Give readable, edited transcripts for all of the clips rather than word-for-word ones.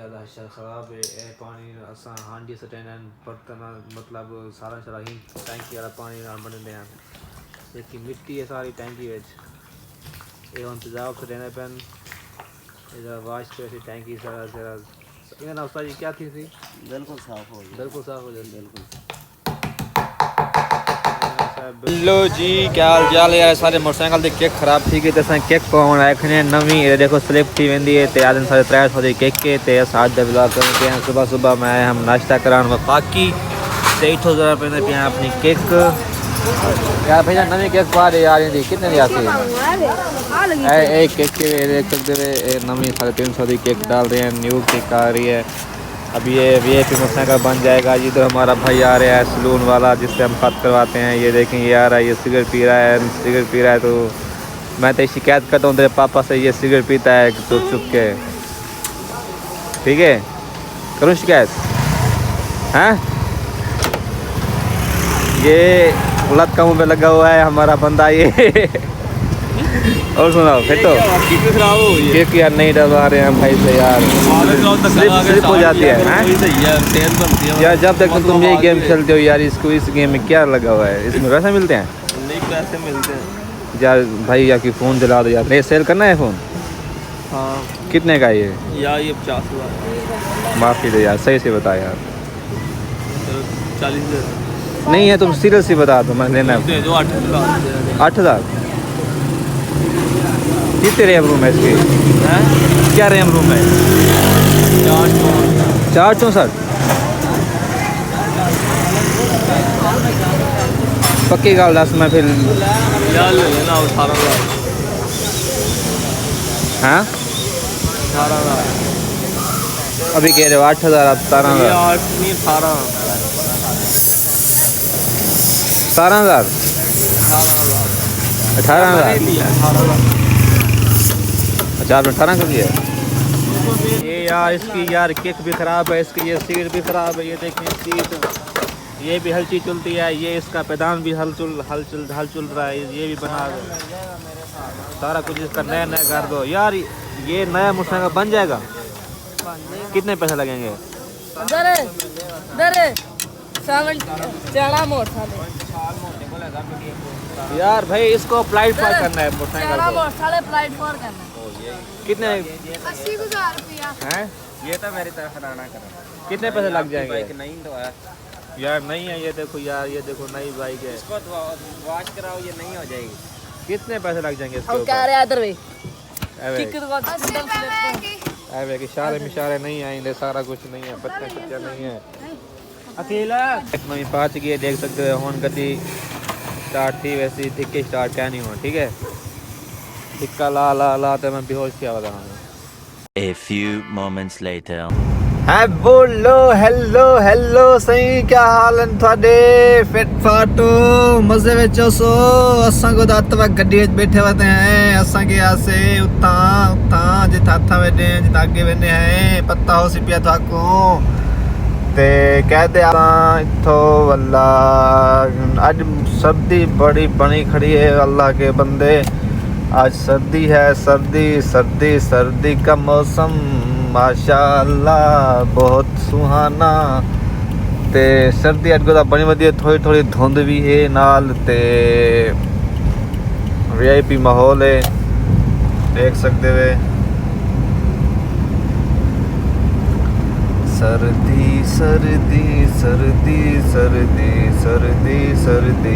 ज़्यादा ख़राब है ए पानी असां हांडी सटेन बर्तन मतलब सारा सारा ही टैंकी वाला पानी नाल बनदे हैं लेकिन मिट्टी है सारी टैंकी विच ये हुण तेजाब सटेने पैन इधर वाश पे टैंकी सारा सारा इन्हें ना उस्ताद जी क्या थी बिल्कुल साफ हो जाए बिल्कुल। लो जी क्या हाल चाल है सारे मोटरसाइकिल दी केक खराब थी गई ते असां केक पाउण आए खने नवी देखो स्लिप थी वेंदी है ते आदन सारे 300 दी केक के ते साथ दे ब्लॉग करते हैं सुबह सुबह मैं हम नाश्ता करान वफाकी ते 800 रुपए पे अपनी केक यार भैया नवी केक पा दे यार दी कितने दी आती है एक केक के देख सकते हो नवी 350 दी केक डाल रहे हैं न्यू केक आ रही है अब ये VIP मोटरसाइकिल बन जाएगा। इधर हमारा भाई आ रहा है सलून वाला जिससे हम बात करवाते हैं। ये देखें ये आ रहा है ये सिगरेट पी रहा है तो मैं तो शिकायत करता हूँ तेरे पापा से ये सिगरेट पीता है तो चुप के ठीक है करूँ शिकायत हैं। ये लत का मुँह पे लगा हुआ है हमारा बंदा ये और सुनाओ फिर तो खराब हो गई केक यार नहीं डलवा रहे हैं भाई से यार स्लिप हो जाती है यार जब तक तुम ये गेम खेलते हो यार इसको इस गेम में क्या लगा हुआ है इसमें पैसे मिलते हैं नहीं पैसे मिलते हैं यार भाई यार की फ़ोन दिला दो यार नहीं सेल करना है फ़ोन हाँ कितने का ये यार ये 50,000 माफ़ी दे यार सही से बता यार 40,000 नहीं है तुम सीरियस ही बता दो मैं लेना है 8,000 कितने रैम रूम है इसके क्या रैम रूम है 464 पक्की गाल दस मैं फिर यार ले लेना 18,000 हाँ 18,000 अभी कह रहे हो 8,000 अब 17,000 8 नहीं 18 17,000 18,000 अच्छा आपने 18 कर दिया ये यार इसकी यार केक भी ख़राब है इसकी ये सीट भी ख़राब है ये देखिए सीट ये भी हल्की चलती है ये इसका पैदान भी हल चल रहा है ये भी बना सारा कुछ इसका नया कर दो यार ये नया मोटरसाइकिल बन जाएगा कितने पैसे लगेंगे यार भाई इसको अप्लाई करना है मोटरसाइकिल को कितने 80,000 रुपया हैं ये तो मेरी तरफ लाना करो कितने पैसे लग जाएंगे नहीं तो है यार नहीं है ये देखो यार ये देखो नई बाइक है इसको वॉश कराओ ये नहीं हो जाएगी कितने पैसे लग जाएंगे इसके क्या रहा इधर वे ऊपर इशारे नहीं आएंगे सारा कुछ नहीं है बच्चा नहीं है अकेला नवी पाँच की देख सकते हो हुन गड्डी स्टार्ट थी वैसी धिक्के स्टार्ट क्या नहीं हुआ ठीक है धिक्का ला तो मैं बेहोश किया बता हूँ A few moments later. है बोलो हेलो सही क्या हाल है थोड़े फिट फाटो मजे में सो असा को दातवा गड्डी बैठे होते हैं असा के आसे उता जिथा था बैठे जिथा आगे बैठे हैं पता हो सी पिया था को ते कहते इथो वल्ला आज सर्दी बड़ी बनी खड़ी है अल्लाह के बंदे आज सर्दी है सर्दी का मौसम माशाअल्लाह बहुत सुहाना ते सर्दी अज तो बनी वधी थोड़ी धुंध भी है नाल ते VIP माहौल है देख सकते वे सर्दी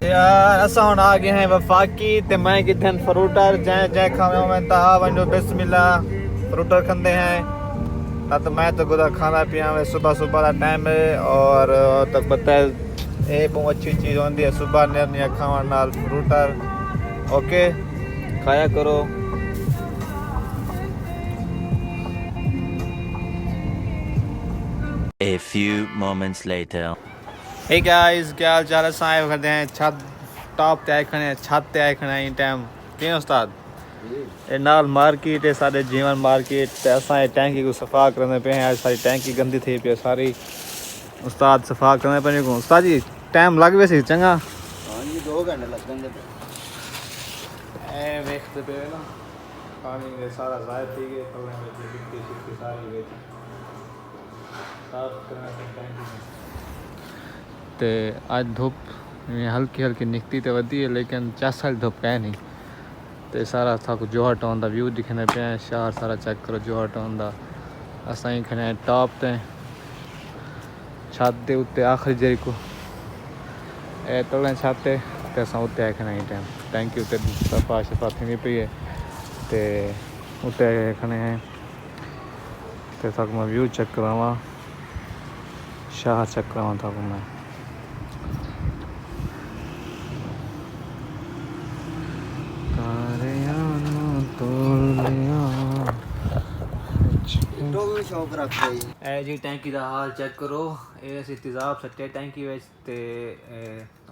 यार असा हुन आ गए हैं वफाकी ते मैं किथन फ्रूटर जै खावे मैं ता वंजो बिस्मिल्लाह फ्रूटर खंदे हैं ना तो मैं तो गुदा खाना पिया में सुबह का टाइम है और तक पता है ये बहुत अच्छी चीज़ होती है सुबह ने खावा नाल फ्रूटर ओके खाया करो A few moments later. Hey guys क्या हाल चाल है साए करते हैं छत टॉप ते आए खने छत ते आए खने इन टाइम के उस्ताद ए नाल मार्केट है सारे जीवन मार्केट ते असा टैंकी को सफा करने पे हैं आज सारी टैंकी गंदी थी पे सारी उस्ताद सफा करने पे को उस्ताद जी टाइम लग वैसे चंगा हां जी 2 घंटे लगेंगे तो ए वेखते पे ना पानी में सारा ज़ाहिर थी गए तले में मिट्टी शिट्टी सारी गई साफ करना टैंकी में ते आज धूप हल्की हल्की निकती तो वधी है लेकिन चासा धूप है नहीं ते सारा था कुछ जोहा टाउन का व्यू दिखने पे शहर सारा चेक करो जोहा टाउन का असां ही खने टॉप ते छत दे उत्ते आखिरी जरी को ए तले छत ते असां उत्ते आए खने टाइम टैंकी उत्ते सफा शफा थी पई है ते उत्ते खने ते तक मैं व्यू चेक करावा शहर चेक करावा था मैं शौक रखते ए जी टैंकी का हाल चेक करो ये असी तेजाब सट्टे टैंकी विच ते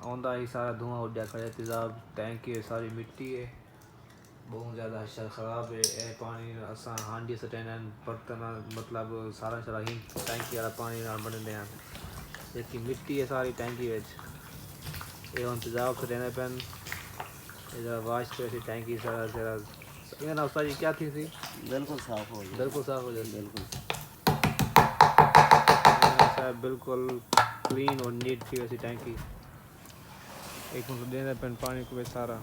आंदा ही सारा धुआं उड्या खड़े तेजाब टैंकी सारी मिट्टी है बहुत ज़्यादा शर ख़राब है ए पानी असां हांडी सटेन बर्तन मतलब सारा सारा ही टैंकी वाला पानी नाल बनदे हैं लेकिन मिट्टी है सारी टैंकी विच ये हुन तेजाब सटेने पैन इधर वाश पे टैंकी सारा सारा ये ना उस्ताद जी क्या थी बिल्कुल साफ हो जाए बिल्कुल साफ हो जाए बिल्कुल बिल्कुल क्लीन और नीट थी वैसी टैंकी एक मुझे देना पेन पानी को सारा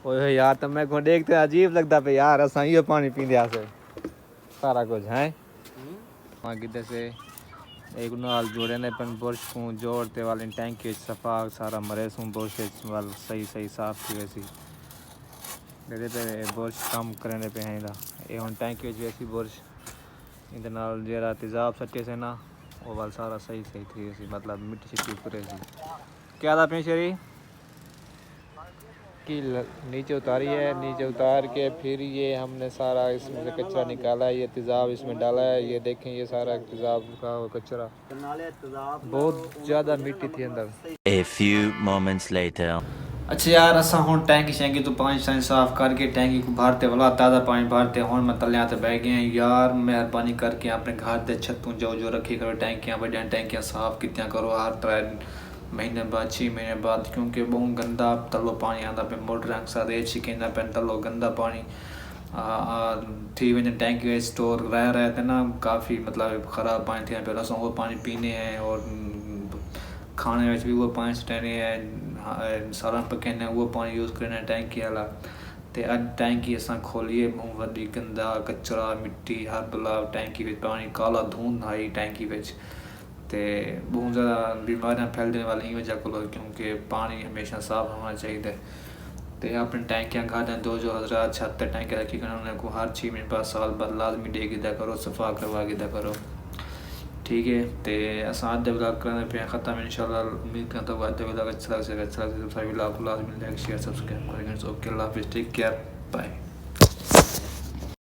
ओए यार तो मैं को देखते अजीब लगता पे यार असा ये पानी पींदे आसे सारा कुछ है वहाँ किधर से एक नाल जोड़े ने पन बुरश को जोड़ते वाले टैंकी सफा सारा मरे सू बुरश वाल सही सही साफ थी वैसी दे पे बुरश काम करने पे हैं ये हुन टैंकी वैसी बुरश इधर नाल जेरा तेजाब सट्टे से ना वो वाल सारा सही सही थी वैसी मतलब मिट्टी शिट्टी उतरे सी क्या था पेशरी की नीचे उतारी है नीचे उतार के फिर ये हमने सारा इसमें से कचरा निकाला है ये तेजाब इसमें डाला है ये देखें ये सारा तेजाब का कचरा बहुत ज़्यादा मिट्टी थी अंदर A few moments later. अच्छा यार असा हुन टैंकी शैंकी तो पानी शानी साफ करके टैंकी को भरते वाला ताज़ा पानी भरते हुन मैं तले आते बह गए हैं यार मेहरबानी करके अपने घर के छतों जो रखी करो टैंकियाँ बड़िया टैंकियाँ साफ कितियाँ करो हर 3 महीने बाद 6 महीने बाद क्योंकि बहुत गंदा तलो पानी आता पे मोटर अक्सर ये छिकेंदा पे तलो गंदा पानी थी वे टैंकी स्टोर रह थे ना काफ़ी मतलब ख़राब पानी थी पे अस वो पानी पीने हैं और खाने में भी वो पानी सटाने हैं सारा पकाने वो पानी यूज़ करना टैंकी वाला ते अज टैंकी असां खोलिए बहुत वड्डी गंदा कचरा मिट्टी हर बला टैंकी में पानी काला धुंध आई टैंकी विच ते बहुत ज़्यादा बीमारियां फैलने वाली वजह को क्योंकि पानी हमेशा साफ होना चाहिए तो अपनी टैंकियाँ घर दो जो हज़रात छत टैंकी रखी कर उन्हें को हर 6 महीने बाद साल बाद लाजमी दे गिदा करो सफा करवा गिदा करो ठीक है तो असां अज ब्लॉग करने पे ख़त्म इंशाल्लाह उम्मीद करता हूँ अज ब्लॉग अच्छा लगे सभी ब्लॉग लाजमी लाइक शेयर सब्सक्राइब करेंगे ओके अल्लाह हाफिज़ टेक केयर बाय।